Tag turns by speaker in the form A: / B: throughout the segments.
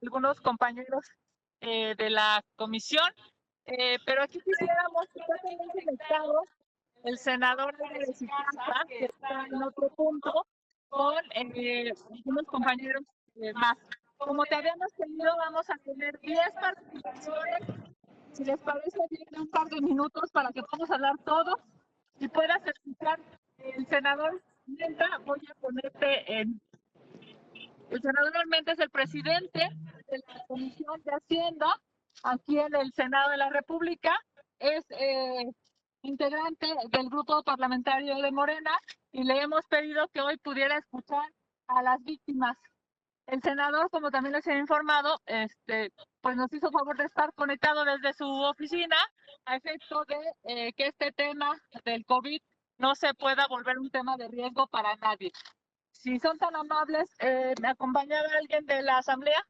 A: algunos compañeros de la comisión, pero aquí quisiéramos que esté también conectado el senador de Zitácuaro, que está en otro punto, con unos compañeros más. Como te habíamos pedido, vamos a tener 10 participaciones. Si les parece bien, un par de minutos para que podamos hablar todos y puedas escuchar. El senador Menta, voy a ponerte en... El senador Menta es el presidente de la Comisión de Hacienda aquí en el Senado de la República. Es integrante del grupo parlamentario de Morena y le hemos pedido que hoy pudiera escuchar a las víctimas. El senador, como también les he informado, pues nos hizo favor de estar conectado desde su oficina a efecto de que este tema del COVID no se pueda volver un tema de riesgo para nadie. Si son tan amables, ¿me acompaña alguien de la asamblea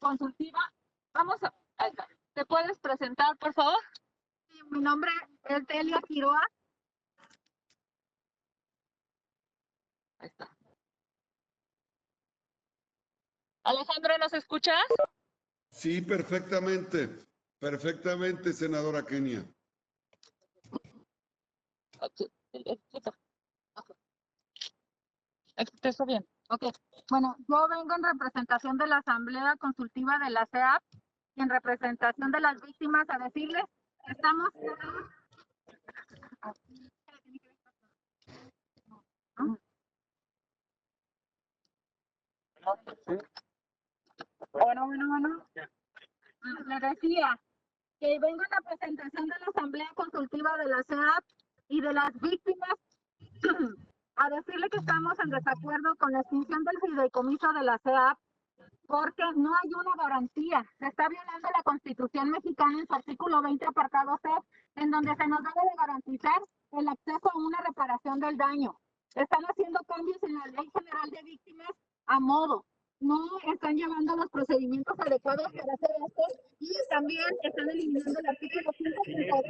A: consultiva? Vamos a... ¿Te puedes presentar, por favor? Sí, mi nombre es Delia Quiroa. Ahí está. Alejandro, ¿nos escuchas?
B: Sí, perfectamente. Perfectamente, senadora Kenia.
A: Está bien. Ok. Bueno, yo vengo en representación de la Asamblea Consultiva de la CEAP y en representación de las víctimas a decirles que estamos... Bueno. Le decía que vengo en representación de la Asamblea Consultiva de la CEAP y de las víctimas a decirle que estamos en desacuerdo con la extinción del fideicomiso de la CEAP porque no hay una garantía. Se está violando la Constitución mexicana en su artículo 20, apartado C, en donde se nos debe de garantizar el acceso a una reparación del daño. Están haciendo cambios en la Ley General de Víctimas a modo. No están llevando los procedimientos adecuados para hacer esto y también están eliminando el artículo 5,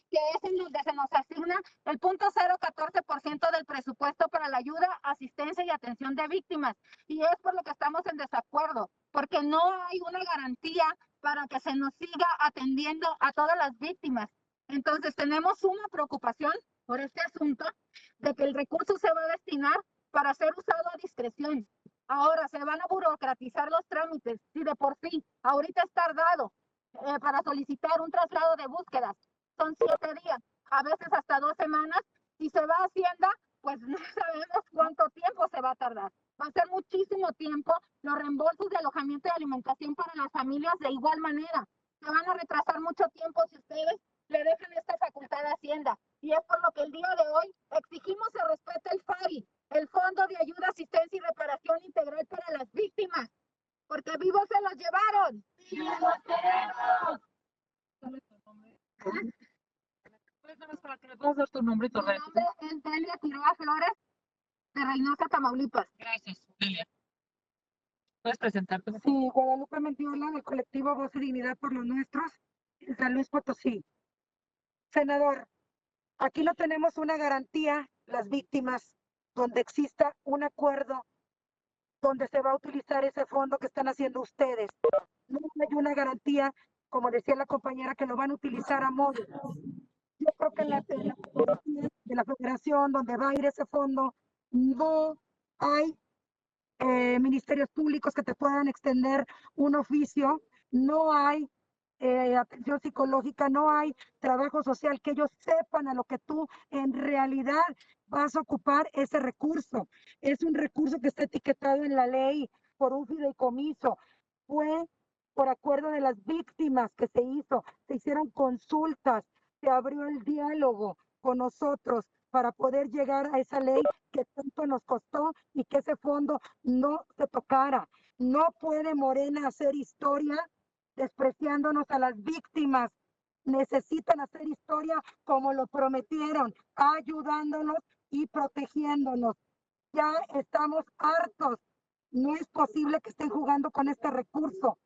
A: que es en donde se nos asigna el 0.014% del presupuesto para la ayuda, asistencia y atención de víctimas. Y es por lo que estamos en desacuerdo, porque no hay una garantía para que se nos siga atendiendo a todas las víctimas. Entonces tenemos una preocupación por este asunto de que el recurso se va a destinar para ser usado a discreción. Ahora se van a burocratizar los trámites, si de por sí ahorita es tardado para solicitar un traslado de búsquedas. Son 7 días, a veces hasta 2 semanas. Si se va a Hacienda, pues no sabemos cuánto tiempo se va a tardar. Va a ser muchísimo tiempo. Los reembolsos de alojamiento y alimentación para las familias de igual manera. Se van a retrasar mucho tiempo si ustedes le dejan esta facultad a Hacienda. Y es por lo que el día de hoy exigimos se respete el FARI, el Fondo de Ayuda, Asistencia y Reparación Integral para las Víctimas. Porque vivos se los llevaron. ¡Vivos los queremos! Para que le puedas dar tu nombre y tu red. Mi nombre es Delia Quiroa Flores, de Reynosa, Tamaulipas. Gracias, Delia. ¿Puedes presentarte?
C: Sí, Guadalupe Mendiola, del colectivo Voz y Dignidad por los Nuestros, en San Luis Potosí. Senador, aquí no tenemos una garantía, las víctimas, donde exista un acuerdo donde se va a utilizar ese fondo que están haciendo ustedes. No hay una garantía, como decía la compañera, que lo van a utilizar a modo. Yo creo que en la de la federación donde va a ir ese fondo, no hay ministerios públicos que te puedan extender un oficio, no hay atención psicológica, no hay trabajo social, que ellos sepan a lo que tú en realidad vas a ocupar ese recurso. Es un recurso que está etiquetado en la ley por un fideicomiso. Fue por acuerdo de las víctimas que se hizo, se hicieron consultas, se abrió el diálogo con nosotros para poder llegar a esa ley que tanto nos costó y que ese fondo no se tocara. No puede Morena hacer historia despreciándonos a las víctimas. Necesitan hacer historia como lo prometieron, ayudándonos y protegiéndonos. Ya estamos hartos. No es posible que estén jugando con este recurso.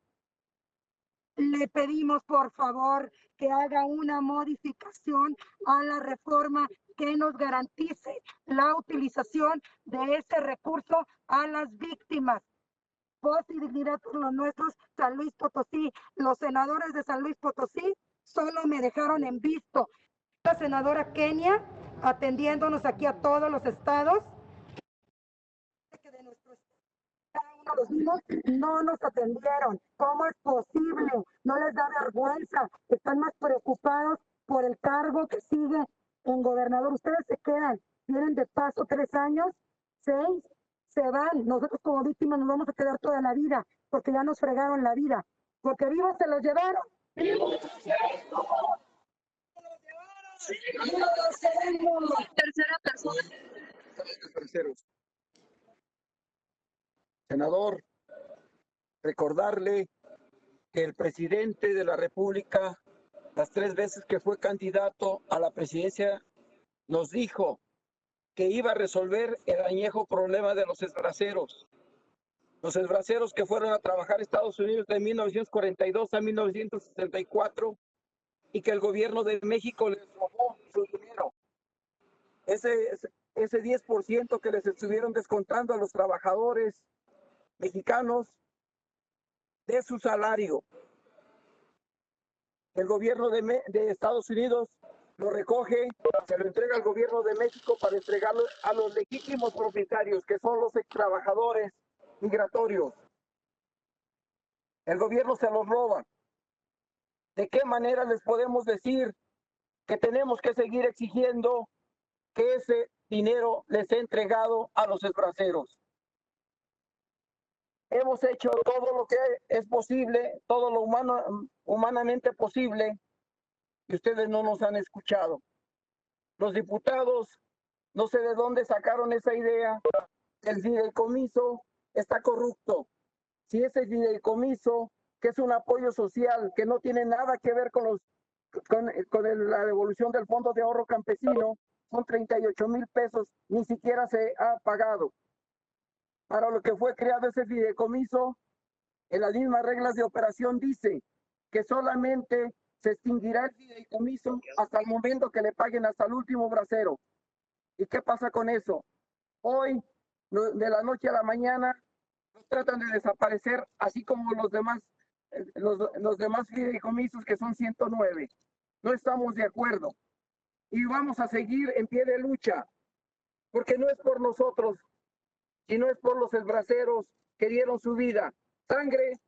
C: Le pedimos, por favor, que haga una modificación a la reforma que nos garantice la utilización de ese recurso a las víctimas. Voz y Dignidad por los Nuestros, San Luis Potosí. Los senadores de San Luis Potosí solo me dejaron en visto. La senadora Kenia atendiéndonos aquí a todos los estados. Que de nuestros cada uno los vimos, no nos atendieron. ¿Cómo es posible? No les da vergüenza. Están más preocupados por el cargo que sigue en gobernador. Ustedes se quedan, tienen de paso 3 años, 6, se van. Nosotros como víctimas nos vamos a quedar toda la vida, porque ya nos fregaron la vida. Porque vivos se los llevaron.
A: Tercera persona.
D: Terceros. Senador, recordarle que el presidente de la República, las 3 veces que fue candidato a la presidencia, nos dijo que iba a resolver el añejo problema de los esbraceros. Los esbraceros que fueron a trabajar a Estados Unidos de 1942 a 1964 y que el gobierno de México les robó su dinero. Ese 10% que les estuvieron descontando a los trabajadores mexicanos de su salario. El gobierno de Estados Unidos lo recoge, se lo entrega al gobierno de México para entregarlo a los legítimos propietarios, que son los trabajadores migratorios. El gobierno se los roba. ¿De qué manera les podemos decir que tenemos que seguir exigiendo que ese dinero les sea entregado a los esbraceros? Hemos hecho todo lo que es posible, todo lo humanamente posible, y ustedes no nos han escuchado. Los diputados, no sé de dónde sacaron esa idea, el fideicomiso está corrupto. Si ese fideicomiso, que es un apoyo social, que no tiene nada que ver con la devolución del Fondo de Ahorro Campesino, son 38,000 pesos, ni siquiera se ha pagado. Para lo que fue creado ese fideicomiso, en las mismas reglas de operación dice que solamente se extinguirá el fideicomiso hasta el momento que le paguen hasta el último bracero. ¿Y qué pasa con eso? Hoy, de la noche a la mañana, nos tratan de desaparecer, así como los demás fideicomisos, que son 109. No estamos de acuerdo. Y vamos a seguir en pie de lucha, porque no es por nosotros, sino es por los esbraceros que dieron su vida. Sangre,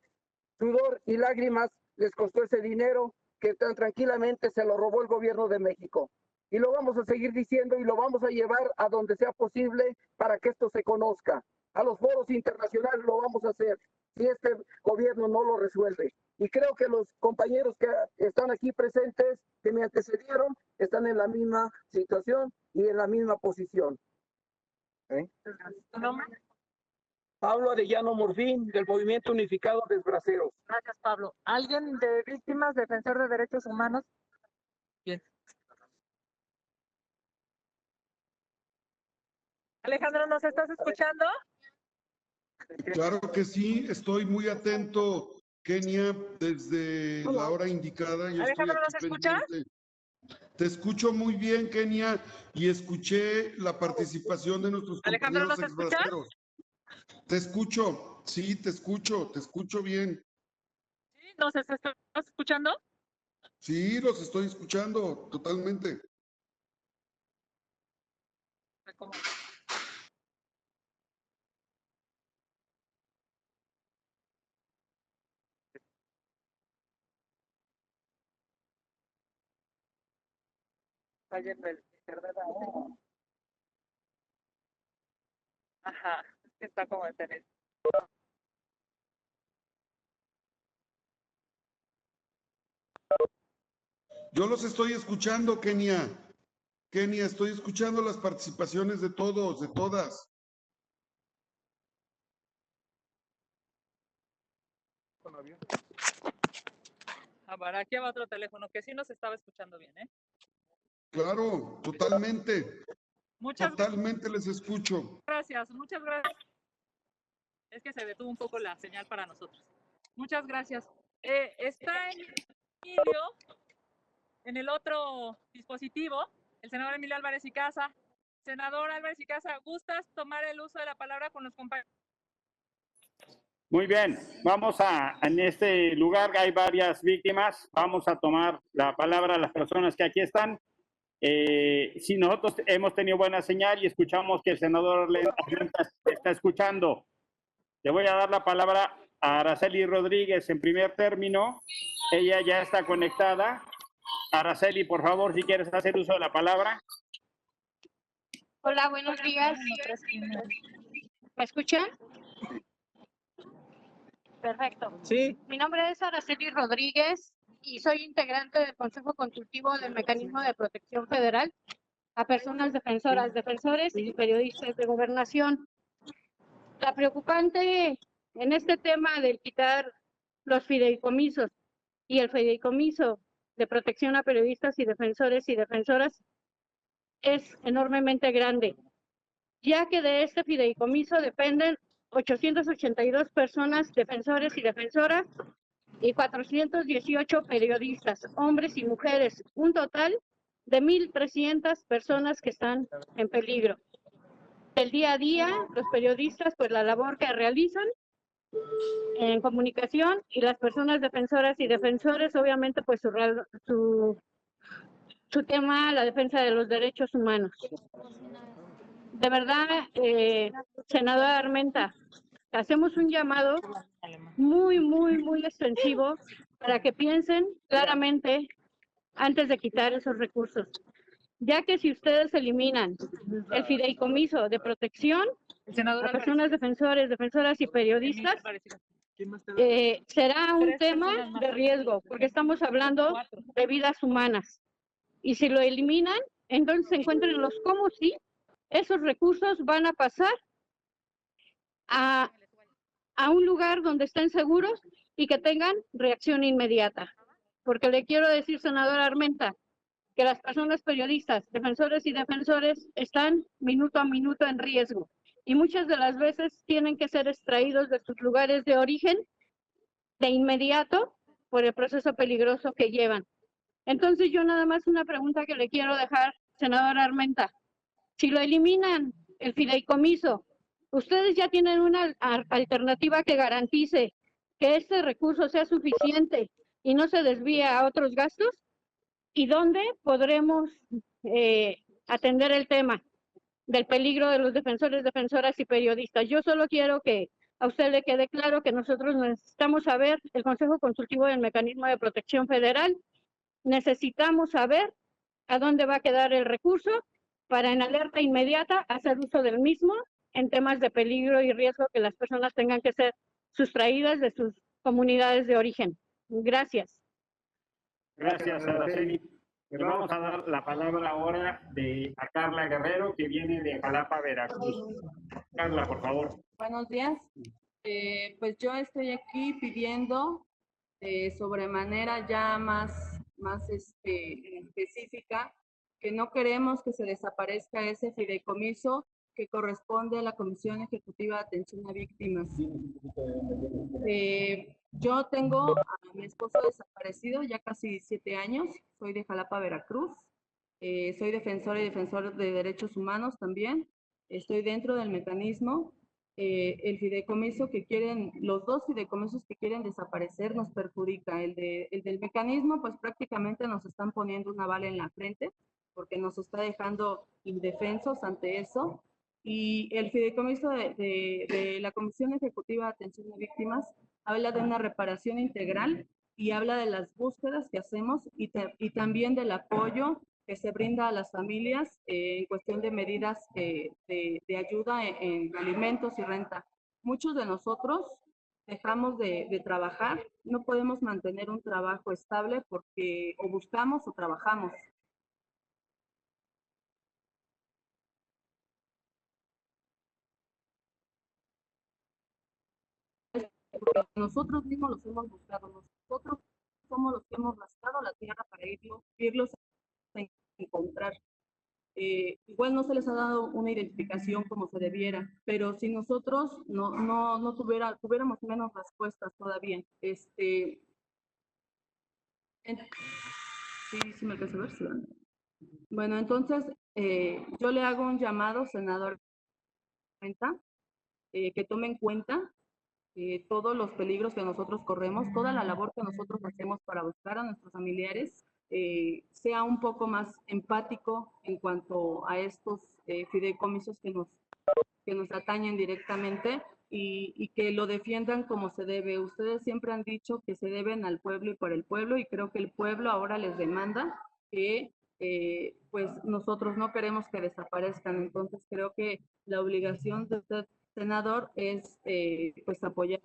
D: sudor y lágrimas les costó ese dinero que tan tranquilamente se lo robó el gobierno de México. Y lo vamos a seguir diciendo y lo vamos a llevar a donde sea posible para que esto se conozca. A los foros internacionales lo vamos a hacer si este gobierno no lo resuelve. Y creo que los compañeros que están aquí presentes, que me antecedieron, están en la misma situación y en la misma posición.
A: ¿Tu nombre?
D: Pablo Arellano Morfín, del Movimiento Unificado de Esbraceros.
A: Gracias, Pablo. ¿Alguien de víctimas, defensor de derechos humanos? Bien. Alejandro, ¿nos estás escuchando?
B: Claro que sí, estoy muy atento, Kenia, desde la hora indicada. Yo estoy
A: Alejandro, ¿nos
B: aquí
A: escuchas?
B: pendiente. Te escucho muy bien, Kenia, y escuché la participación de nuestros
A: Alejandro,
B: compañeros
A: ¿nos escuchas?
B: exbraceros. Te escucho, sí, te escucho bien.
A: ¿Sí? ¿Nos estás escuchando?
B: Sí, los estoy escuchando totalmente.
A: ¿Cómo? Ayer el internet ahora. Ajá, es que está como en tenis.
B: Yo los estoy escuchando, Kenia. Kenia, estoy escuchando las participaciones de todos, de todas.
A: A ver, aquí va otro teléfono que sí nos estaba escuchando bien, ¿eh?
B: Claro, totalmente,
A: Muchas
B: totalmente les escucho.
A: gracias, muchas gracias. Es que se detuvo un poco la señal para nosotros. Muchas gracias. Está Emilio en el otro dispositivo, el senador Emilio Álvarez y Casa. Senador Álvarez y Casa, ¿gustas tomar el uso de la palabra con los compañeros?
E: Muy bien, en este lugar hay varias víctimas, vamos a tomar la palabra a las personas que aquí están. Si nosotros hemos tenido buena señal y escuchamos que el senador Armenta está escuchando, le voy a dar la palabra a Araceli Rodríguez en primer término. Ella ya está conectada. Araceli, por favor, si quieres hacer uso de la palabra.
A: Hola, buenos días. ¿Me escuchan? Perfecto.
D: Sí.
A: Mi nombre es Araceli Rodríguez y soy integrante del Consejo Consultivo del Mecanismo de Protección Federal a personas defensoras, defensores y periodistas de gobernación. La preocupante en este tema del quitar los fideicomisos y el fideicomiso de protección a periodistas y defensoras es enormemente grande, ya que de este fideicomiso dependen 882 personas, defensores y defensoras, y 418 periodistas, hombres y mujeres, un total de 1,300 personas que están en peligro. Del día a día, los periodistas, pues la labor que realizan en comunicación, y las personas defensoras y defensores, obviamente, pues su tema, la defensa de los derechos humanos. De verdad, senadora Armenta, hacemos un llamado muy extensivo para que piensen claramente antes de quitar esos recursos, ya que si ustedes eliminan el fideicomiso de protección a personas defensoras y periodistas, será un tema de riesgo, porque estamos hablando de vidas humanas. Y si lo eliminan, entonces se encuentran los cómo sí, esos recursos van a pasar a un lugar donde estén seguros y que tengan reacción inmediata. Porque le quiero decir, senadora Armenta, que las personas periodistas, defensores y defensores están minuto a minuto en riesgo y muchas de las veces tienen que ser extraídos de sus lugares de origen de inmediato por el proceso peligroso que llevan. Entonces yo nada más una pregunta que le quiero dejar, senadora Armenta. Si lo eliminan el fideicomiso, ¿ustedes ya tienen una alternativa que garantice que este recurso sea suficiente y no se desvíe a otros gastos? ¿Y dónde podremos atender el tema del peligro de los defensores, defensoras y periodistas? Yo solo quiero que a usted le quede claro que nosotros necesitamos saber, el Consejo Consultivo del Mecanismo de Protección Federal, necesitamos saber a dónde va a quedar el recurso para en alerta inmediata hacer uso del mismo en temas de peligro y riesgo que las personas tengan que ser sustraídas de sus comunidades de origen. Gracias.
E: Gracias, Araceli. Le vamos a dar la palabra ahora a Carla Guerrero, que viene de Jalapa, Veracruz. Carla, por favor.
F: Buenos días. Pues yo estoy aquí pidiendo sobremanera ya más específica, que no queremos que se desaparezca ese fideicomiso que corresponde a la Comisión Ejecutiva de Atención a Víctimas. Yo tengo a mi esposo desaparecido ya casi 7 años, soy de Jalapa, Veracruz, soy defensora y defensor de derechos humanos también, estoy dentro del mecanismo. El fideicomiso que quieren, los dos fideicomisos que quieren desaparecer nos perjudica. El del mecanismo, pues prácticamente nos están poniendo una bala en la frente, porque nos está dejando indefensos ante eso. Y el fideicomiso de la Comisión Ejecutiva de Atención a Víctimas habla de una reparación integral y habla de las búsquedas que hacemos y también del apoyo que se brinda a las familias en cuestión de medidas de ayuda en alimentos y renta. Muchos de nosotros dejamos de trabajar, no podemos mantener un trabajo estable porque o buscamos o trabajamos. Porque nosotros mismos los hemos buscado, nosotros somos los que hemos rascado la tierra para irlos a encontrar. Igual no se les ha dado una identificación como se debiera, pero si nosotros no tuviéramos menos respuestas todavía. Sí me alcanza a ver, sí. Bueno, entonces yo le hago un llamado, senador, que tome en cuenta todos los peligros que nosotros corremos, toda la labor que nosotros hacemos para buscar a nuestros familiares, sea un poco más empático en cuanto a estos fideicomisos que nos atañen directamente y que lo defiendan como se debe. Ustedes siempre han dicho que se deben al pueblo y por el pueblo, y creo que el pueblo ahora les demanda que pues nosotros no queremos que desaparezcan. Entonces creo que la obligación de usted, senador, es pues apoyar.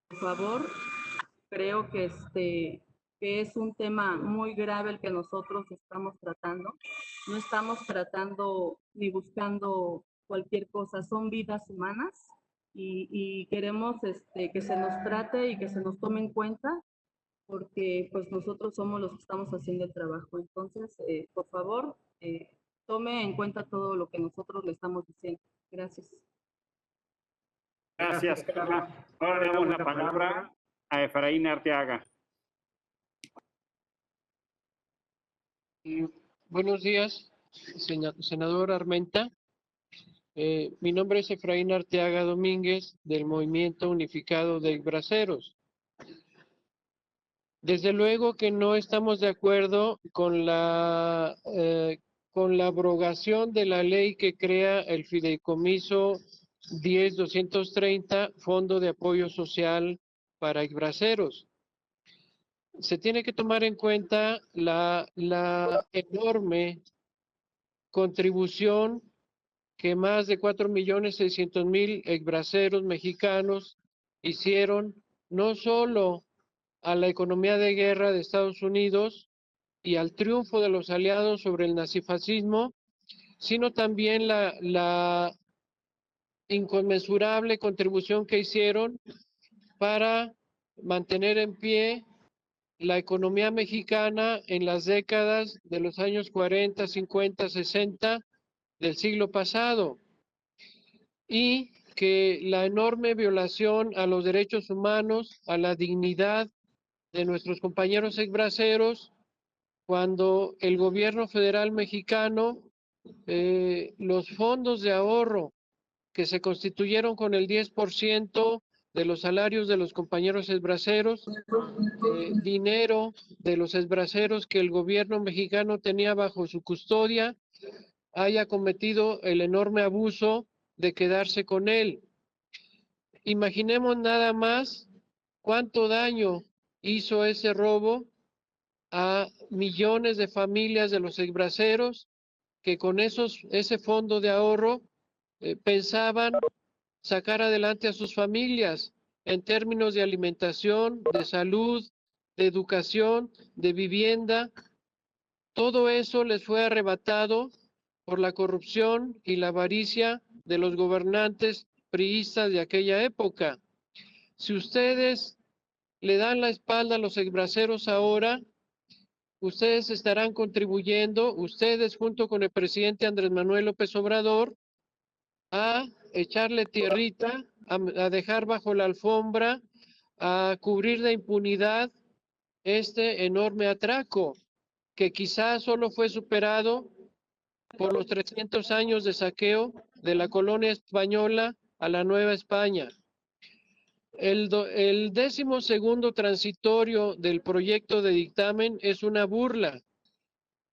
F: Por favor, creo que es un tema muy grave el que nosotros estamos tratando. No estamos tratando ni buscando cualquier cosa, son vidas humanas y queremos que se nos trate y que se nos tome en cuenta porque pues nosotros somos los que estamos haciendo el trabajo. Entonces, por favor, tome en cuenta todo lo que nosotros le estamos diciendo. Gracias.
E: Gracias, Carla. Ahora le damos la palabra a Efraín Arteaga.
G: Buenos días, senador Armenta. Mi nombre es Efraín Arteaga Domínguez, del Movimiento Unificado de Braceros. Desde luego que no estamos de acuerdo con la abrogación de la ley que crea el fideicomiso 10.230, Fondo de Apoyo Social para Braceros. Se tiene que tomar en cuenta la enorme contribución que más de 4.600.000 exbraceros mexicanos hicieron no solo a la economía de guerra de Estados Unidos y al triunfo de los aliados sobre el nazifascismo, sino también la inconmensurable contribución que hicieron para mantener en pie la economía mexicana en las décadas de los años 40, 50, 60 del siglo pasado, y que la enorme violación a los derechos humanos, a la dignidad de nuestros compañeros exbraceros, cuando el gobierno federal mexicano, los fondos de ahorro que se constituyeron con el 10% de los salarios de los compañeros exbraceros, dinero de los exbraceros que el gobierno mexicano tenía bajo su custodia, haya cometido el enorme abuso de quedarse con él. Imaginemos nada más cuánto daño hizo ese robo a millones de familias de los exbraceros que con ese fondo de ahorro pensaban sacar adelante a sus familias en términos de alimentación, de salud, de educación, de vivienda. Todo eso les fue arrebatado por la corrupción y la avaricia de los gobernantes priistas de aquella época. Si ustedes le dan la espalda a los exbraceros ahora, ustedes estarán contribuyendo, ustedes junto con el presidente Andrés Manuel López Obrador, a echarle tierrita, a dejar bajo la alfombra, a cubrir de impunidad este enorme atraco, que quizás solo fue superado por los 300 años de saqueo de la colonia española a la Nueva España. El 12º transitorio del proyecto de dictamen es una burla.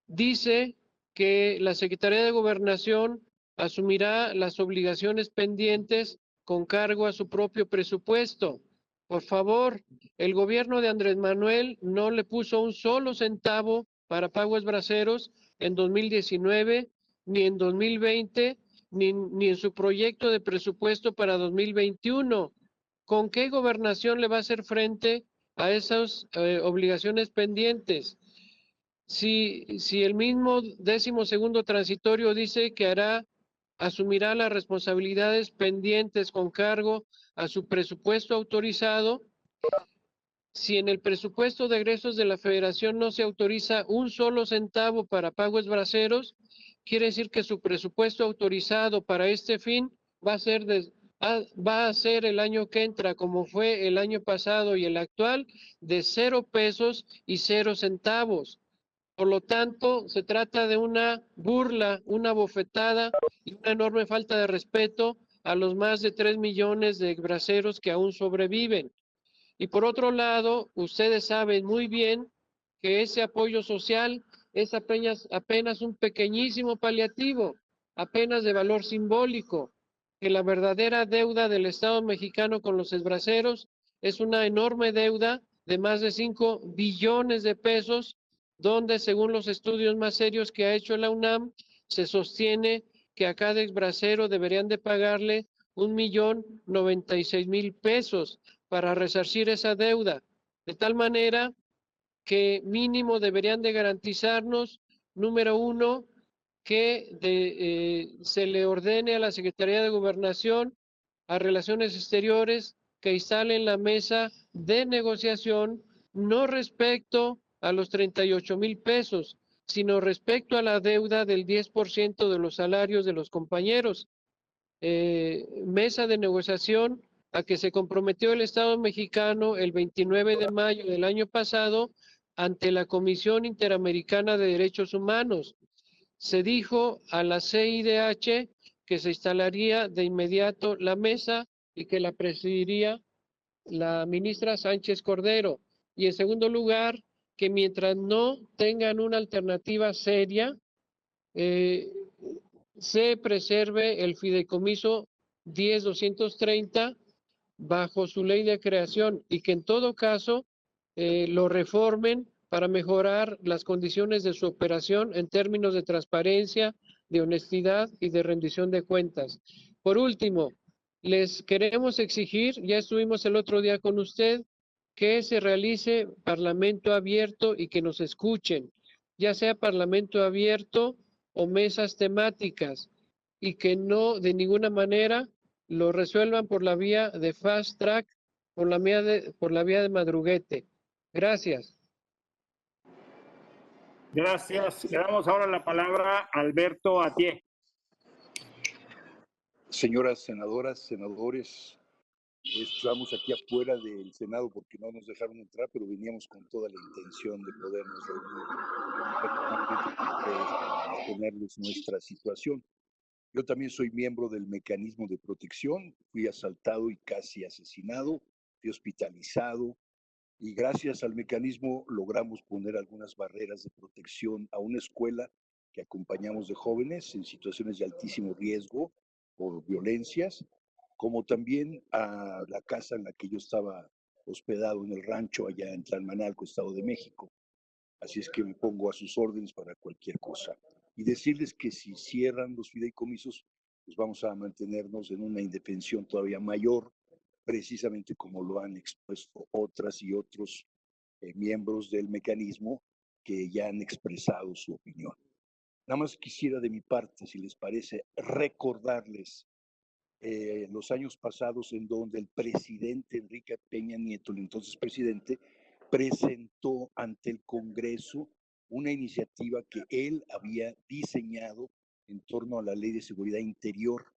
G: Dice que la Secretaría de Gobernación asumirá las obligaciones pendientes con cargo a su propio presupuesto. Por favor, el gobierno de Andrés Manuel no le puso un solo centavo para pagos braceros en 2019, ni en 2020, ni en su proyecto de presupuesto para 2021. ¿Con qué gobernación le va a hacer frente a esas obligaciones pendientes? Si el mismo 12º transitorio dice que asumirá las responsabilidades pendientes con cargo a su presupuesto autorizado, si en el presupuesto de egresos de la Federación no se autoriza un solo centavo para pagos braceros, quiere decir que su presupuesto autorizado para este fin va a ser va a ser el año que entra, como fue el año pasado y el actual, de 0 pesos y 0 centavos. Por lo tanto, se trata de una burla, una bofetada y una enorme falta de respeto a los más de 3 millones de braceros que aún sobreviven. Y por otro lado, ustedes saben muy bien que ese apoyo social es apenas un pequeñísimo paliativo, apenas de valor simbólico, que la verdadera deuda del Estado mexicano con los braceros es una enorme deuda de más de 5 billones de pesos, donde según los estudios más serios que ha hecho la UNAM, se sostiene que a cada exbracero deberían de pagarle 1,096,000 pesos para resarcir esa deuda, de tal manera que mínimo deberían de garantizarnos, número uno, que se le ordene a la Secretaría de Gobernación, a Relaciones Exteriores, que instalen la mesa de negociación, no respecto a los 38,000 pesos, sino respecto a la deuda del 10% de los salarios de los compañeros. Mesa de negociación a que se comprometió el Estado mexicano el 29 de mayo del año pasado ante la Comisión Interamericana de Derechos Humanos. Se dijo a la CIDH que se instalaría de inmediato la mesa y que la presidiría la ministra Sánchez Cordero. Y en segundo lugar, que mientras no tengan una alternativa seria, se preserve el fideicomiso 10.230 bajo su ley de creación y que en todo caso lo reformen para mejorar las condiciones de su operación en términos de transparencia, de honestidad y de rendición de cuentas. Por último, les queremos exigir, ya estuvimos el otro día con usted, que se realice parlamento abierto y que nos escuchen, ya sea parlamento abierto o mesas temáticas, y que no de ninguna manera lo resuelvan por la vía de fast track, por la vía de madruguete. Gracias.
E: Gracias. Le damos ahora la palabra a Alberto Atié.
H: Señoras senadoras, senadores, estamos aquí afuera del Senado porque no nos dejaron entrar, pero veníamos con toda la intención de podernos reunir para exponerles nuestra situación. Yo también soy miembro del mecanismo de protección, fui asaltado y casi asesinado, fui hospitalizado y gracias al mecanismo logramos poner algunas barreras de protección a una escuela que acompañamos de jóvenes en situaciones de altísimo riesgo por violencias, como también a la casa en la que yo estaba hospedado en el rancho allá en Tlalmanalco, Estado de México. Así es que me pongo a sus órdenes para cualquier cosa. Y decirles que si cierran los fideicomisos, pues vamos a mantenernos en una indefensión todavía mayor, precisamente como lo han expuesto otras y otros miembros del mecanismo que ya han expresado su opinión. Nada más quisiera de mi parte, si les parece, recordarles los años pasados en donde el presidente Enrique Peña Nieto, el entonces presidente, presentó ante el Congreso una iniciativa que él había diseñado en torno a la Ley de Seguridad Interior.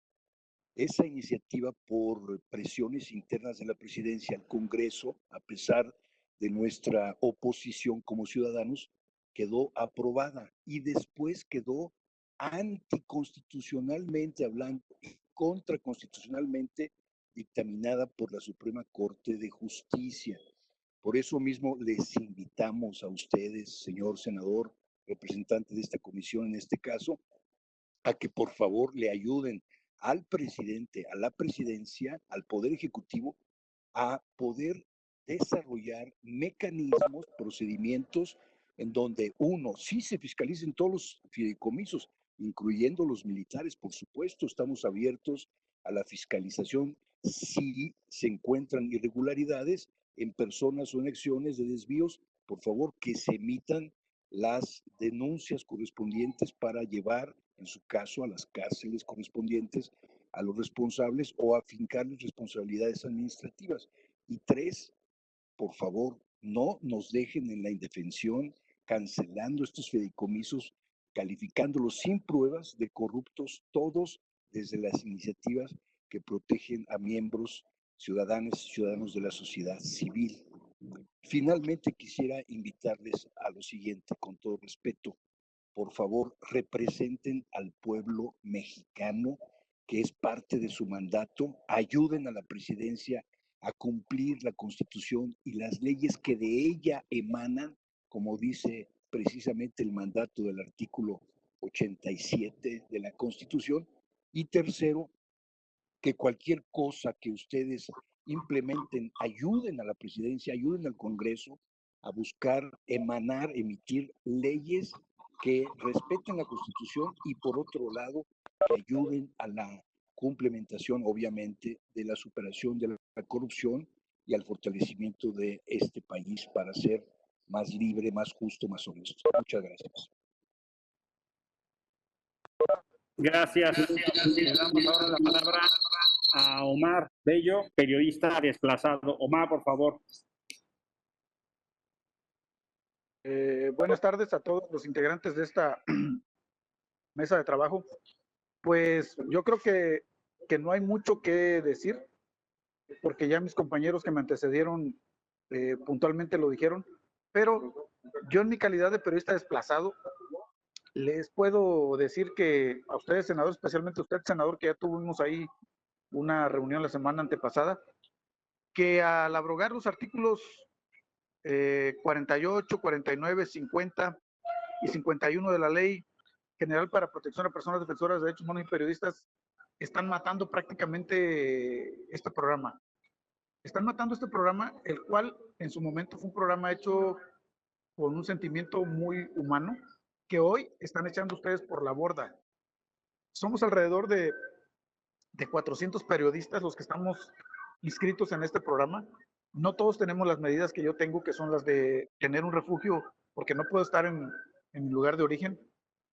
H: Esa iniciativa, por presiones internas de la presidencia al Congreso, a pesar de nuestra oposición como ciudadanos, quedó aprobada y después quedó anticonstitucionalmente hablando, contraconstitucionalmente dictaminada por la Suprema Corte de Justicia. Por eso mismo les invitamos a ustedes, señor senador, representante de esta comisión en este caso, a que por favor le ayuden al presidente, a la presidencia, al Poder Ejecutivo, a poder desarrollar mecanismos, procedimientos en donde uno, sí se fiscalicen todos los fideicomisos, incluyendo los militares, por supuesto, estamos abiertos a la fiscalización si se encuentran irregularidades en personas o en acciones de desvíos, por favor que se emitan las denuncias correspondientes para llevar, en su caso, a las cárceles correspondientes a los responsables o afincarles responsabilidades administrativas. Y tres, por favor, no nos dejen en la indefensión cancelando estos fideicomisos, calificándolos sin pruebas de corruptos, todos desde las iniciativas que protegen a miembros, ciudadanas y ciudadanos de la sociedad civil. Finalmente, quisiera invitarles a lo siguiente, con todo respeto. Por favor, representen al pueblo mexicano, que es parte de su mandato, ayuden a la presidencia a cumplir la Constitución y las leyes que de ella emanan, como dice precisamente el mandato del artículo 87 de la Constitución. Y tercero, que cualquier cosa que ustedes implementen, ayuden a la presidencia, ayuden al Congreso a buscar, emitir leyes que respeten la Constitución y por otro lado, que ayuden a la complementación, obviamente, de la superación de la corrupción y al fortalecimiento de este país para ser más libre, más justo, más honesto. Muchas gracias.
E: Gracias. Le damos ahora la palabra a Omar Bello, periodista desplazado. Omar, por favor.
I: Buenas tardes a todos los integrantes de esta mesa de trabajo. Pues yo creo que no hay mucho que decir, porque ya mis compañeros que me antecedieron puntualmente lo dijeron, pero yo en mi calidad de periodista desplazado, les puedo decir que a ustedes, senador, especialmente a usted, senador, que ya tuvimos ahí una reunión la semana antepasada, que al abrogar los artículos 48, 49, 50 y 51 de la Ley General para Protección a Personas Defensoras de Derechos Humanos y Periodistas, están matando prácticamente este programa. Están matando este programa, el cual en su momento fue un programa hecho con un sentimiento muy humano, que hoy están echando ustedes por la borda. Somos alrededor de 400 periodistas los que estamos inscritos en este programa. No todos tenemos las medidas que yo tengo, que son las de tener un refugio, porque no puedo estar en mi lugar de origen.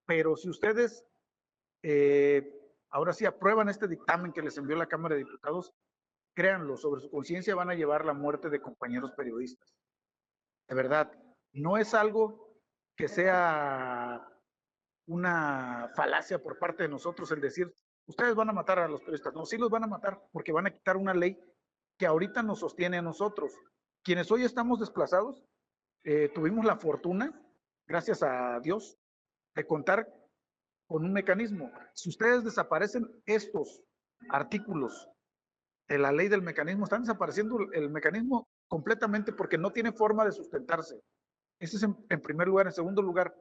I: Pero si ustedes ahora sí aprueban este dictamen que les envió la Cámara de Diputados, créanlo, sobre su conciencia van a llevar la muerte de compañeros periodistas. De verdad, no es algo que sea una falacia por parte de nosotros el decir, ustedes van a matar a los periodistas. No, sí los van a matar porque van a quitar una ley que ahorita nos sostiene a nosotros. Quienes hoy estamos desplazados, tuvimos la fortuna, gracias a Dios, de contar con un mecanismo. Si ustedes desaparecen estos artículos de la ley del mecanismo, están desapareciendo el mecanismo completamente porque no tiene forma de sustentarse. Ese es en primer lugar. En segundo lugar,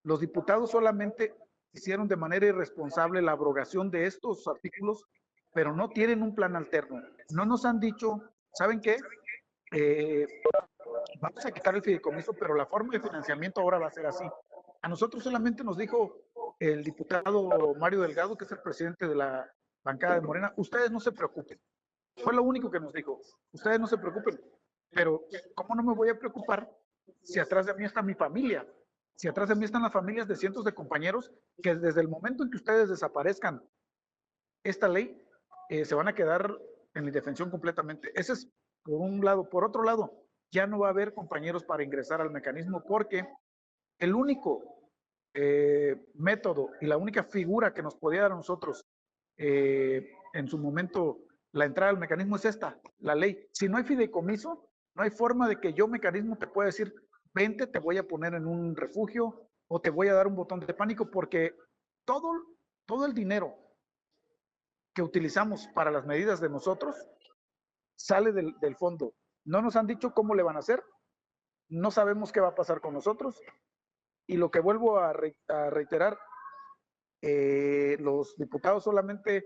I: los diputados solamente hicieron de manera irresponsable la abrogación de estos artículos, pero no tienen un plan alterno. No nos han dicho, ¿saben qué? Vamos a quitar el fideicomiso, pero la forma de financiamiento ahora va a ser así. A nosotros solamente nos dijo el diputado Mario Delgado, que es el presidente de la bancada de Morena, ustedes no se preocupen. Fue lo único que nos dijo, ustedes no se preocupen. Pero, ¿cómo no me voy a preocupar si atrás de mí está mi familia? Si atrás de mí están las familias de cientos de compañeros que desde el momento en que ustedes desaparezcan esta ley, se van a quedar en indefensión completamente. Ese es por un lado. Por otro lado, ya no va a haber compañeros para ingresar al mecanismo porque el único método y la única figura que nos podía dar a nosotros en su momento la entrada al mecanismo es esta, la ley. Si no hay fideicomiso, no hay forma de que yo, mecanismo, te pueda decir, vente, te voy a poner en un refugio o te voy a dar un botón de pánico, porque todo el dinero que utilizamos para las medidas de nosotros sale del fondo. No nos han dicho cómo le van a hacer, no sabemos qué va a pasar con nosotros, y lo que vuelvo a reiterar, los diputados solamente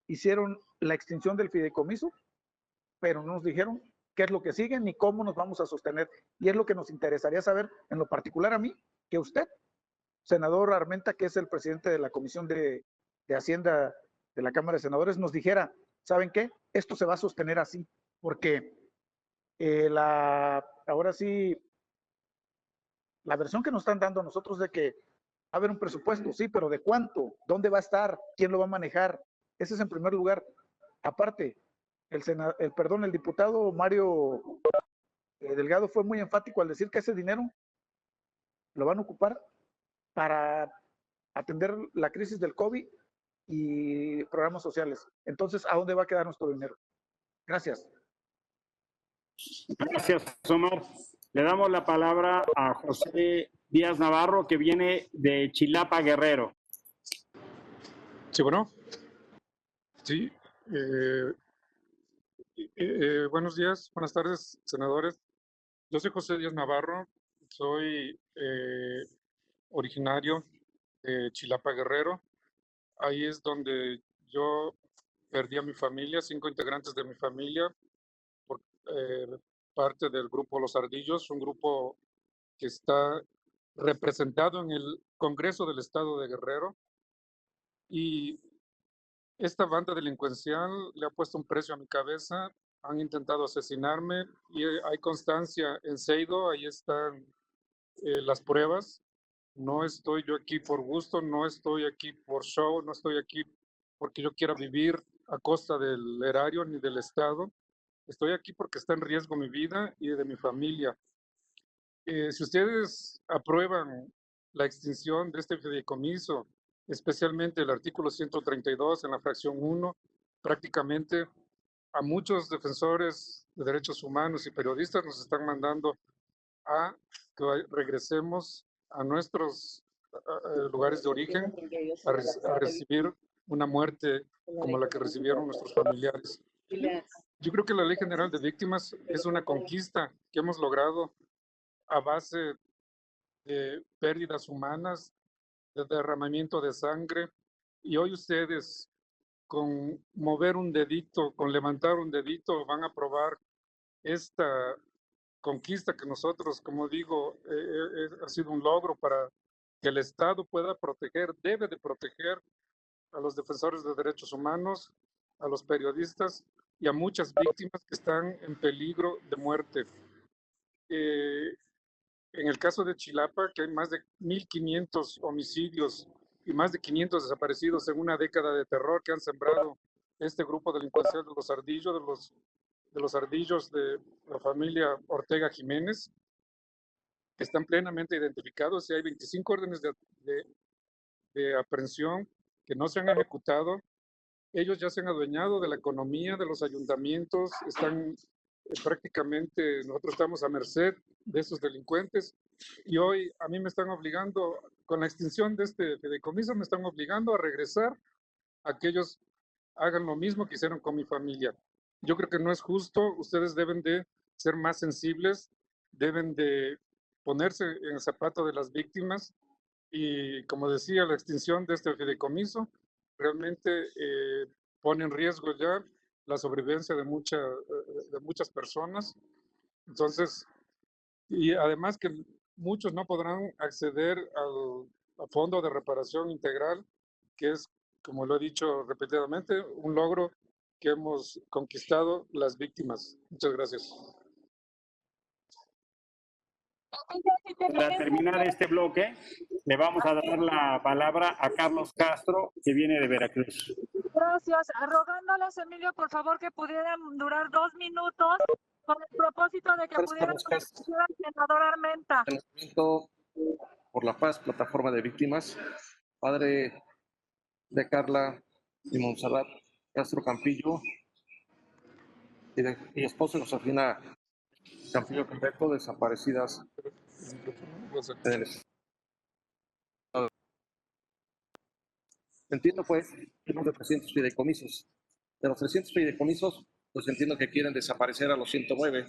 I: hicieron la extinción del fideicomiso, pero no nos dijeron qué es lo que sigue ni cómo nos vamos a sostener. Y es lo que nos interesaría saber, en lo particular a mí, que usted, senador Armenta, que es el presidente de la Comisión de Hacienda de la Cámara de Senadores, nos dijera, ¿saben qué? Esto se va a sostener así, porque ahora sí, la versión que nos están dando a nosotros de que va a haber un presupuesto, sí, pero ¿de cuánto? ¿Dónde va a estar? ¿Quién lo va a manejar? Ese es en primer lugar. Aparte, el diputado Mario Delgado fue muy enfático al decir que ese dinero lo van a ocupar para atender la crisis del COVID y programas sociales. Entonces, ¿a dónde va a quedar nuestro dinero? Gracias.
E: Gracias, Omar. Le damos la palabra a José Díaz Navarro, que viene de Chilapa, Guerrero.
J: Sí, bueno. Sí. Buenos días, buenas tardes, senadores. Yo soy José Díaz Navarro, soy originario de Chilapa, Guerrero. Ahí es donde yo perdí a mi familia, 5 integrantes de mi familia, por parte del grupo Los Ardillos, un grupo que está representado en el Congreso del Estado de Guerrero. Y esta banda delincuencial le ha puesto un precio a mi cabeza, han intentado asesinarme y hay constancia en Seido, ahí están las pruebas. No estoy yo aquí por gusto, no estoy aquí por show, no estoy aquí porque yo quiera vivir a costa del erario ni del Estado. Estoy aquí porque está en riesgo mi vida y de mi familia. Si ustedes aprueban la extinción de este fideicomiso, especialmente el artículo 132 en la fracción 1, prácticamente a muchos defensores de derechos humanos y periodistas nos están mandando a que regresemos a nuestros lugares de origen a recibir una muerte como la que recibieron nuestros familiares. Yo creo que la Ley General de Víctimas es una conquista que hemos logrado a base de pérdidas humanas, de derramamiento de sangre, y hoy ustedes con mover un dedito, con levantar un dedito, van a aprobar esta conquista que nosotros, como digo, ha sido un logro para que el Estado pueda proteger, debe de proteger a los defensores de derechos humanos, a los periodistas y a muchas víctimas que están en peligro de muerte. En el caso de Chilapa, que hay más de 1.500 homicidios y más de 500 desaparecidos en una década de terror que han sembrado este grupo delincuencial de los ardillos, de los ardillos de la familia Ortega Jiménez, que están plenamente identificados y hay 25 órdenes de aprehensión que no se han ejecutado. Ellos ya se han adueñado de la economía de los ayuntamientos, están prácticamente, nosotros estamos a merced de esos delincuentes y hoy a mí me están obligando, con la extinción de este fideicomiso, me están obligando a regresar a que ellos hagan lo mismo que hicieron con mi familia. Yo creo que no es justo, ustedes deben de ser más sensibles, deben de ponerse en el zapato de las víctimas y, como decía, la extinción de este fideicomiso realmente pone en riesgo ya la sobrevivencia de muchas personas. Entonces, y además que muchos no podrán acceder al fondo de reparación integral, que es, como lo he dicho repetidamente, un logro que hemos conquistado las víctimas. Muchas gracias.
E: Para terminar este bloque, le vamos a dar la palabra a Carlos Castro, que viene de Veracruz.
A: Gracias. Rogándoles, Emilio, por favor, que pudieran durar 2 minutos con el propósito de que pudieran escuchar al senador Armenta.
K: Por la Paz, plataforma de víctimas, padre de Carla y Montserrat Castro Campillo y esposo de Josefina Campillo Campecto, desaparecidas en el estado. Entiendo pues que más de 300 fideicomisos. De los 300 fideicomisos, pues entiendo que quieren desaparecer a los 109,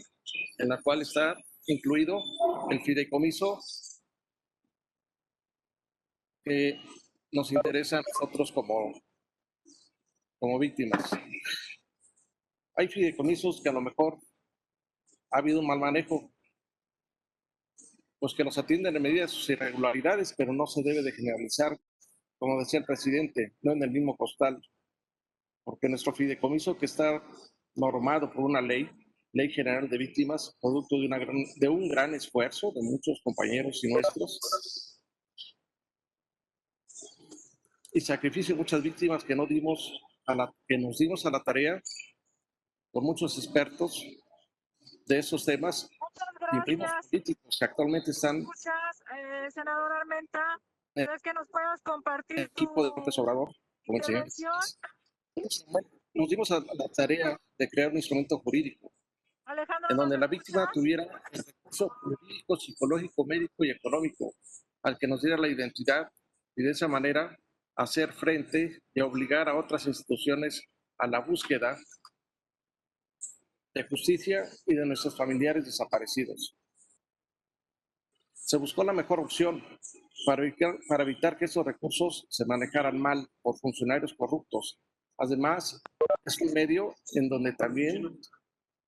K: en la cual está incluido el fideicomiso que nos interesa a nosotros como víctimas. Hay fideicomisos que a lo mejor ha habido un mal manejo, pues que nos atienden en medida de sus irregularidades, pero no se debe de generalizar, como decía el presidente, no en el mismo costal, porque nuestro fideicomiso, que está normado por una ley general de víctimas, producto de un gran esfuerzo de muchos compañeros y nuestros, y sacrificio de muchas víctimas que nos dimos a la tarea con muchos expertos de esos temas y primos políticos que actualmente están
A: Escuchas, senador Armenta, ¿crees que nos puedas compartir
K: el equipo de López Obrador. como el señor. Nos dimos a la tarea de crear un instrumento jurídico
A: Alejandro,
K: en donde
A: ¿nos
K: la víctima
A: escuchas?
K: tuviera el recurso jurídico, psicológico, médico y económico al que nos diera la identidad y de esa manera hacer frente y obligar a otras instituciones a la búsqueda de justicia y de nuestros familiares desaparecidos. Se buscó la mejor opción para evitar que esos recursos se manejaran mal por funcionarios corruptos. Además, es un medio en donde también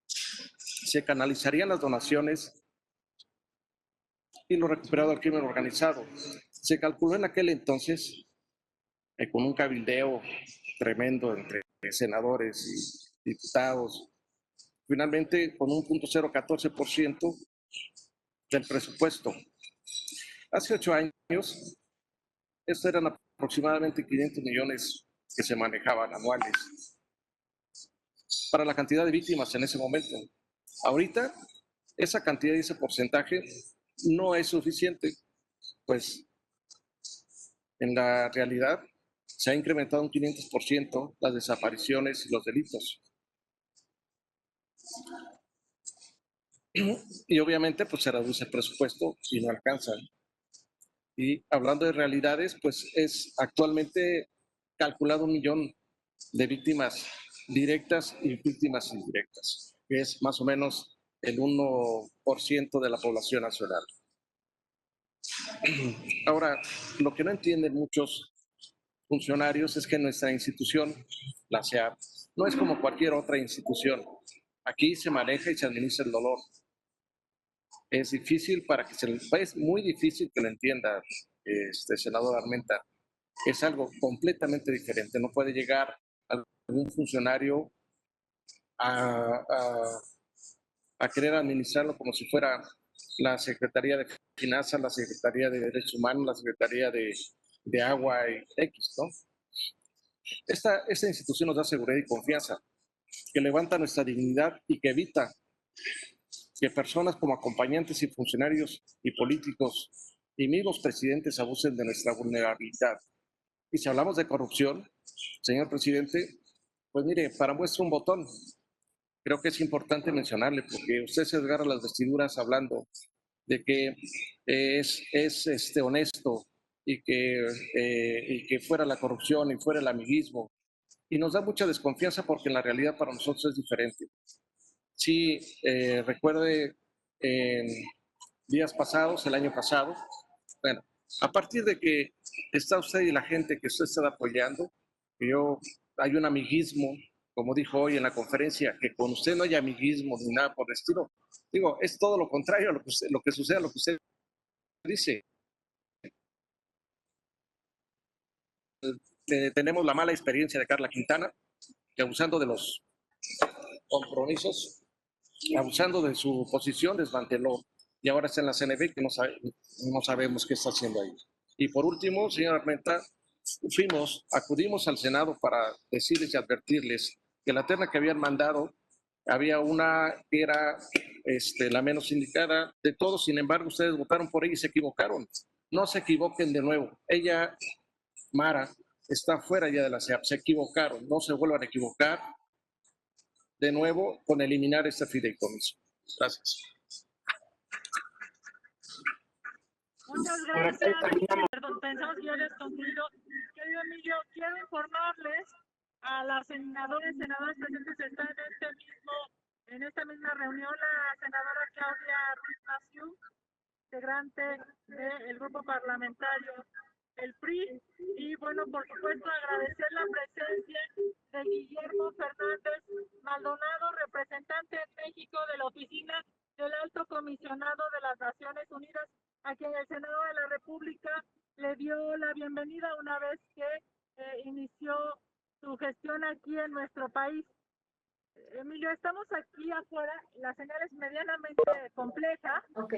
K: se canalizarían las donaciones y lo recuperado al crimen organizado. Se calculó en aquel entonces, con un cabildeo tremendo entre senadores y diputados, finalmente con un 0.014% del presupuesto. Hace 8 años, estos eran aproximadamente 500 millones que se manejaban anuales para la cantidad de víctimas en ese momento. Ahorita, esa cantidad y ese porcentaje no es suficiente, pues en la realidad se ha incrementado un 500% las desapariciones y los delitos. Y obviamente pues se reduce el presupuesto y no alcanzan. Y hablando de realidades, pues es actualmente calculado 1 millón de víctimas directas y víctimas indirectas, que es más o menos el 1% de la población nacional. Ahora, lo que no entienden muchos funcionarios es que nuestra institución, la SEAP, no es como cualquier otra institución. Aquí se maneja y se administra el dolor. Es difícil es muy difícil que lo entienda, senador Armenta. Es algo completamente diferente. No puede llegar algún funcionario a querer administrarlo como si fuera la Secretaría de Finanzas, la Secretaría de Derechos Humanos, la Secretaría de Agua y X, ¿no? Esta institución nos da seguridad y confianza, que levanta nuestra dignidad y que evita que personas como acompañantes y funcionarios y políticos y mismos presidentes abusen de nuestra vulnerabilidad. Y si hablamos de corrupción, señor presidente, pues mire, para muestra un botón, creo que es importante mencionarle, porque usted se desgarra las vestiduras hablando de que es honesto y que fuera la corrupción y fuera el amiguismo. Y nos da mucha desconfianza porque en la realidad para nosotros es diferente. Sí, recuerde en días pasados, el año pasado, bueno, a partir de que está usted y la gente que usted está apoyando, hay un amiguismo, como dijo hoy en la conferencia, que con usted no hay amiguismo ni nada por el estilo. Digo, es todo lo contrario a lo que sucede a lo que usted dice. Tenemos la mala experiencia de Carla Quintana, que abusando de los compromisos, abusando de su posición, desmanteló y ahora está en la CNB que no sabemos qué está haciendo ahí. Y por último, señor Armenta, acudimos al Senado para decirles y advertirles que la terna que habían mandado, había una que era la menos indicada de todos, sin embargo, ustedes votaron por ella y se equivocaron. No se equivoquen de nuevo. Ella, Mara, está fuera ya de la CEAP, se equivocaron, no se vuelvan a equivocar de nuevo con eliminar este fideicomiso. Gracias.
A: Muchas gracias. Perdón, pensamos que ya habías concluido. Querido Emilio, quiero informarles a las senadoras y senadores presentes está en esta misma reunión la senadora Claudia Ruiz Massieu, integrante del grupo parlamentario el PRI, y bueno, por supuesto agradecer la presencia de Guillermo Fernández Maldonado, representante en México de la Oficina del Alto Comisionado de las Naciones Unidas, a quien el Senado de la República le dio la bienvenida una vez que inició su gestión aquí en nuestro país. Emilio, estamos aquí afuera, la señal es medianamente compleja.
L: Ok,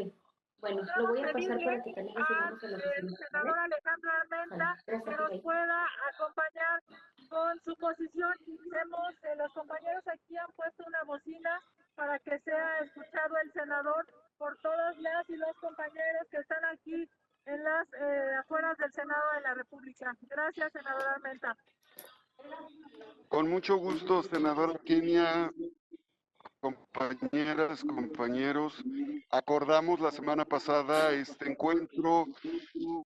L: bueno, lo voy a pasar para que también sigamos en la oficina.
A: El senador Alejandro Armenta que nos pueda acompañar con su posición. Los compañeros aquí han puesto una bocina para que sea escuchado el senador por todas las y los compañeros que están aquí en las afueras del Senado de la República. Gracias, senador Armenta.
B: Con mucho gusto, senadora Kenia, compañeras, compañeros. Acordamos la semana pasada este encuentro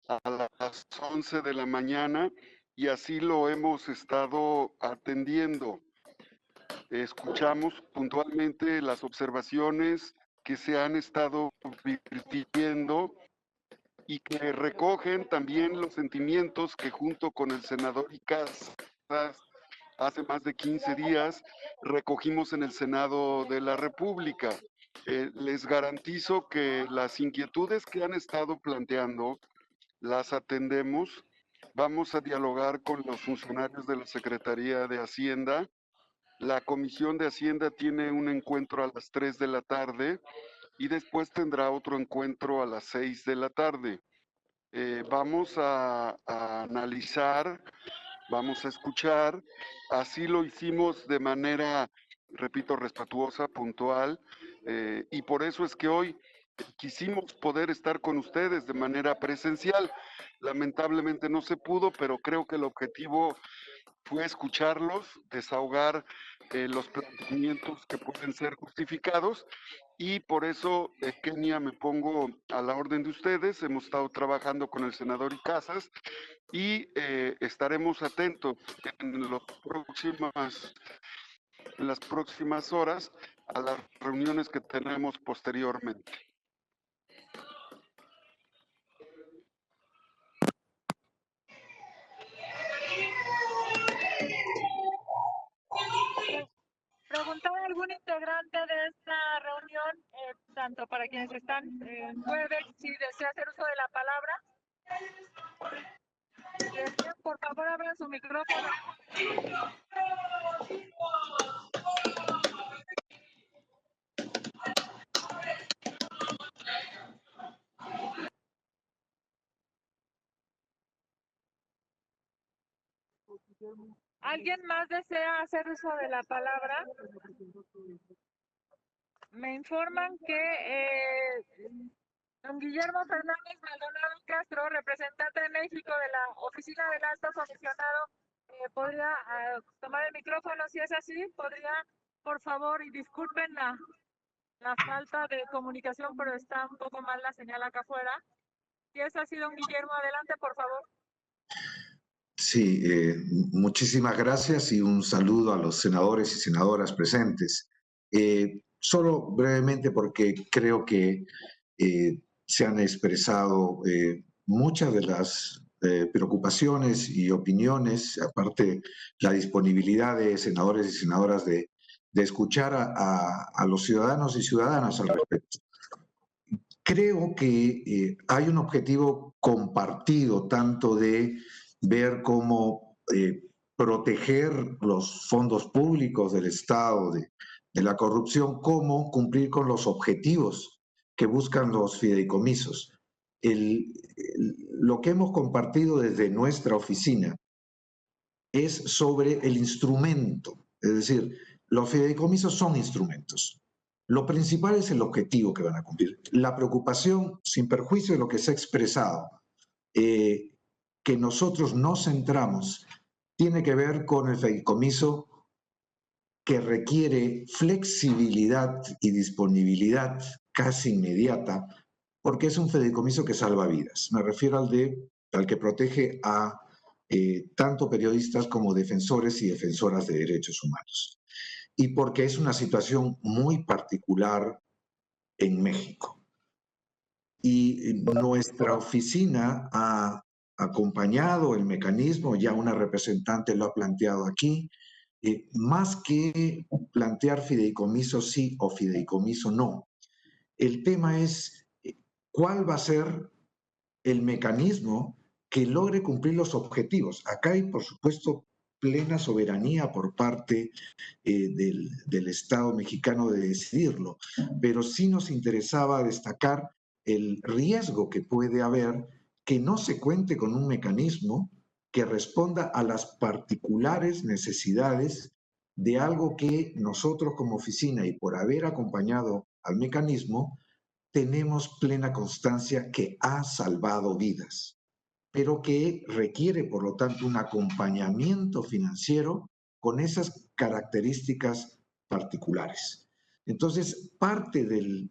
B: a las 11 de la mañana y así lo hemos estado atendiendo. Escuchamos puntualmente las observaciones que se han estado virtiendo y que recogen también los sentimientos que junto con el senador Icaza hace más de 15 días recogimos en el Senado de la República. Les garantizo que las inquietudes que han estado planteando las atendemos. Vamos a dialogar con los funcionarios de la Secretaría de Hacienda. La Comisión de Hacienda tiene un encuentro a las 3 de la tarde y después tendrá otro encuentro a las 6 de la tarde. Vamos a analizar, vamos a escuchar. Así lo hicimos de manera, repito, respetuosa, puntual, y por eso es que hoy quisimos poder estar con ustedes de manera presencial. Lamentablemente no se pudo, pero creo que el objetivo fue escucharlos, desahogar los planteamientos que pueden ser justificados, y por eso, Kenia, me pongo a la orden de ustedes. Hemos estado trabajando con el senador Icaza y estaremos atentos en las próximas horas a las reuniones que tenemos posteriormente.
A: Preguntar a algún integrante de esta reunión, tanto para quienes están jueves, si desea hacer uso de la palabra. Por favor, abran su micrófono. ¿Alguien más desea hacer uso de la palabra? Me informan que don Guillermo Fernández Maldonado Castro, representante de México de la Oficina del Alto Comisionado, podría tomar el micrófono. Si es así, podría, por favor, y disculpen la falta de comunicación, pero está un poco mal la señal acá afuera. Si es así, don Guillermo, adelante, por favor.
M: Sí, muchísimas gracias y un saludo a los senadores y senadoras presentes. Solo brevemente, porque creo que se han expresado muchas de las preocupaciones y opiniones, aparte la disponibilidad de senadores y senadoras de escuchar a los ciudadanos y ciudadanas al respecto. Creo que hay un objetivo compartido, tanto de ver cómo proteger los fondos públicos del Estado de la corrupción, como cumplir con los objetivos que buscan los fideicomisos. Lo que hemos compartido desde nuestra oficina es sobre el instrumento, es decir, los fideicomisos son instrumentos. Lo principal es el objetivo que van a cumplir. La preocupación, sin perjuicio de lo que se ha expresado, que nosotros nos centramos, tiene que ver con el fideicomiso que requiere flexibilidad y disponibilidad casi inmediata, porque es un fideicomiso que salva vidas. Me refiero al que protege a tanto periodistas como defensores y defensoras de derechos humanos. Y porque es una situación muy particular en México. Y nuestra oficina ha acompañado el mecanismo, ya una representante lo ha planteado aquí, más que plantear fideicomiso sí o fideicomiso no. El tema es cuál va a ser el mecanismo que logre cumplir los objetivos. Acá hay, por supuesto, plena soberanía por parte del Estado mexicano de decidirlo, pero sí nos interesaba destacar el riesgo que puede haber que no se cuente con un mecanismo que responda a las particulares necesidades de algo que nosotros como oficina, y por haber acompañado al mecanismo, tenemos plena constancia que ha salvado vidas. pero que requiere, por lo tanto, un acompañamiento financiero con esas características particulares. Entonces, parte de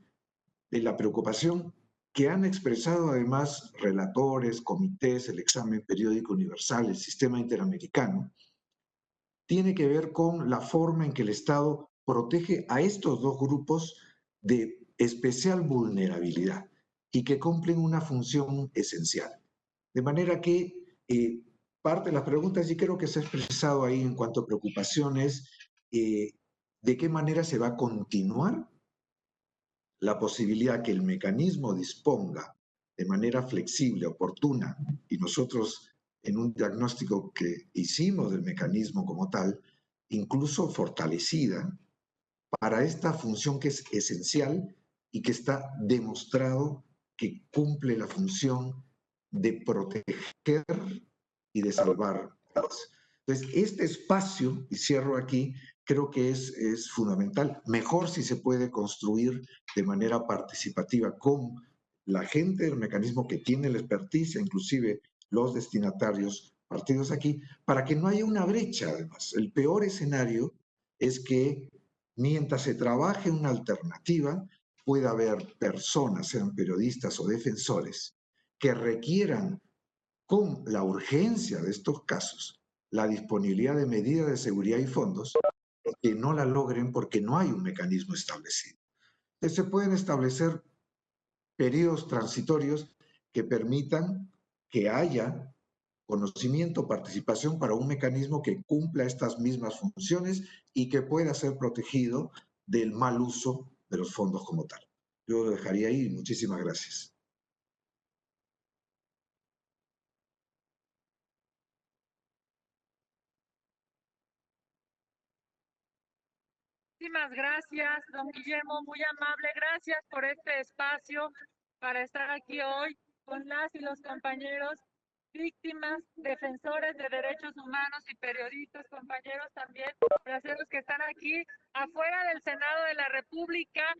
M: la preocupación que han expresado además relatores, comités, el examen periódico universal, el sistema interamericano, tiene que ver con la forma en que el Estado protege a estos dos grupos de especial vulnerabilidad y que cumplen una función esencial. De manera que parte de las preguntas, y creo que se ha expresado ahí en cuanto a preocupaciones, de qué manera se va a continuar la posibilidad que el mecanismo disponga de manera flexible, oportuna, y nosotros en un diagnóstico que hicimos del mecanismo como tal, incluso fortalecida, para esta función que es esencial y que está demostrado que cumple la función de proteger y de salvar vidas. Entonces, este espacio, y cierro aquí, creo que es fundamental. Mejor si se puede construir de manera participativa con la gente del mecanismo que tiene la experticia, inclusive los destinatarios partidos aquí, para que no haya una brecha, además. El peor escenario es que mientras se trabaje una alternativa, pueda haber personas, sean periodistas o defensores, que requieran con la urgencia de estos casos la disponibilidad de medidas de seguridad y fondos que no la logren porque no hay un mecanismo establecido. Entonces, se pueden establecer periodos transitorios que permitan que haya conocimiento, participación para un mecanismo que cumpla estas mismas funciones y que pueda ser protegido del mal uso de los fondos como tal. Yo lo dejaría ahí. Muchísimas gracias.
N: Muchísimas gracias, don Guillermo, muy amable. Gracias por este espacio para estar aquí hoy con las y los compañeros víctimas, defensores de derechos humanos y periodistas, compañeros también, braceros que están aquí afuera del Senado de la República,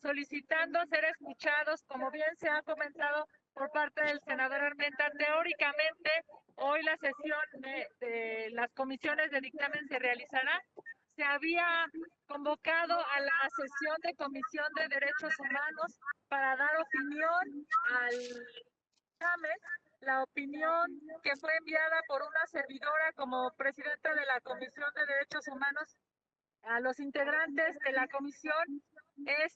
N: solicitando ser escuchados, como bien se ha comentado por parte del senador Armenta. Teóricamente, hoy la sesión de las comisiones de dictamen se realizará. Se había convocado a la sesión de Comisión de Derechos Humanos para dar opinión al dictamen, la opinión que fue enviada por una servidora como presidenta de la Comisión de Derechos Humanos a los integrantes de la comisión es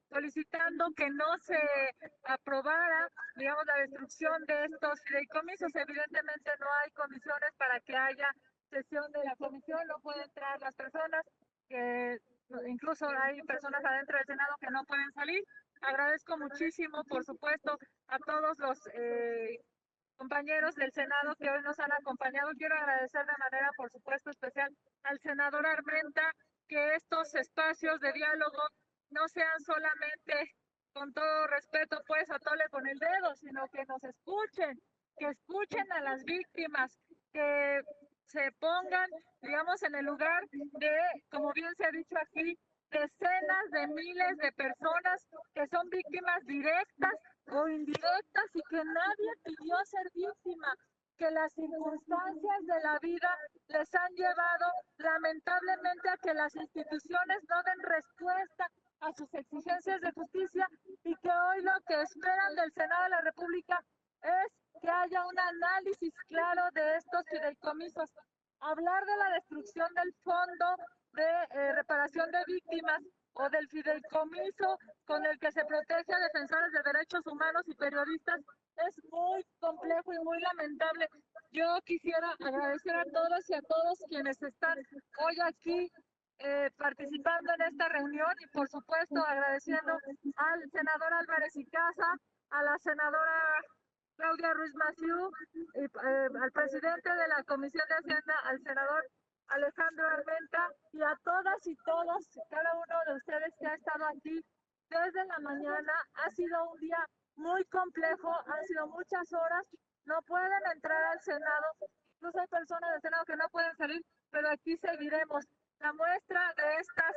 N: solicitando que no se aprobara, digamos, la destrucción de estos fideicomisos. Evidentemente no hay condiciones para que haya sesión de la comisión, no pueden entrar las personas, que incluso hay personas adentro del Senado que no pueden salir. Agradezco muchísimo, por supuesto, a todos los compañeros del Senado que hoy nos han acompañado. Quiero agradecer de manera, por supuesto, especial al senador Armenta, que estos espacios de diálogo no sean solamente, con todo respeto, pues atole con el dedo, sino que nos escuchen, que escuchen a las víctimas, que se pongan, digamos, en el lugar de, como bien se ha dicho aquí, decenas de miles de personas que son víctimas directas o indirectas y que nadie pidió ser víctima, que las circunstancias de la vida les han llevado lamentablemente a que las instituciones no den respuesta a sus exigencias de justicia y que hoy lo que esperan del Senado de la República es que haya un análisis claro de estos fideicomisos. Hablar de la destrucción del fondo de reparación de víctimas o del fideicomiso con el que se protege a defensores de derechos humanos y periodistas es muy complejo y muy lamentable. Yo quisiera agradecer a todas y a todos quienes están hoy aquí participando en esta reunión y por supuesto agradeciendo al senador Álvarez y Casa, a la senadora Claudia Ruiz Massieu, al presidente de la Comisión de Hacienda, al senador Alejandro Armenta, y a todas y todos, cada uno de ustedes que ha estado aquí desde la mañana. Ha sido un día muy complejo, han sido muchas horas, no pueden entrar al Senado, incluso hay personas del Senado que no pueden salir, pero aquí seguiremos. La muestra de estas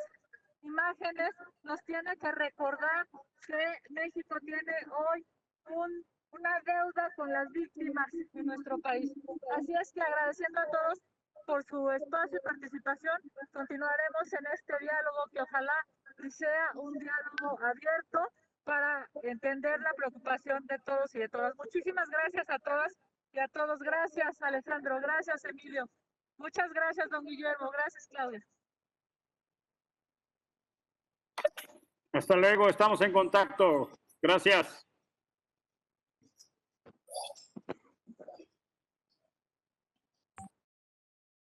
N: imágenes nos tiene que recordar que México tiene hoy un una deuda con las víctimas de nuestro país. Así es que agradeciendo a todos por su espacio y participación, continuaremos en este diálogo que ojalá sea un diálogo abierto para entender la preocupación de todos y de todas. Muchísimas gracias a todas y a todos. Gracias, Alejandro. Gracias, Emilio. Muchas gracias, don Guillermo. Gracias, Claudia.
E: Hasta luego, estamos en contacto. Gracias.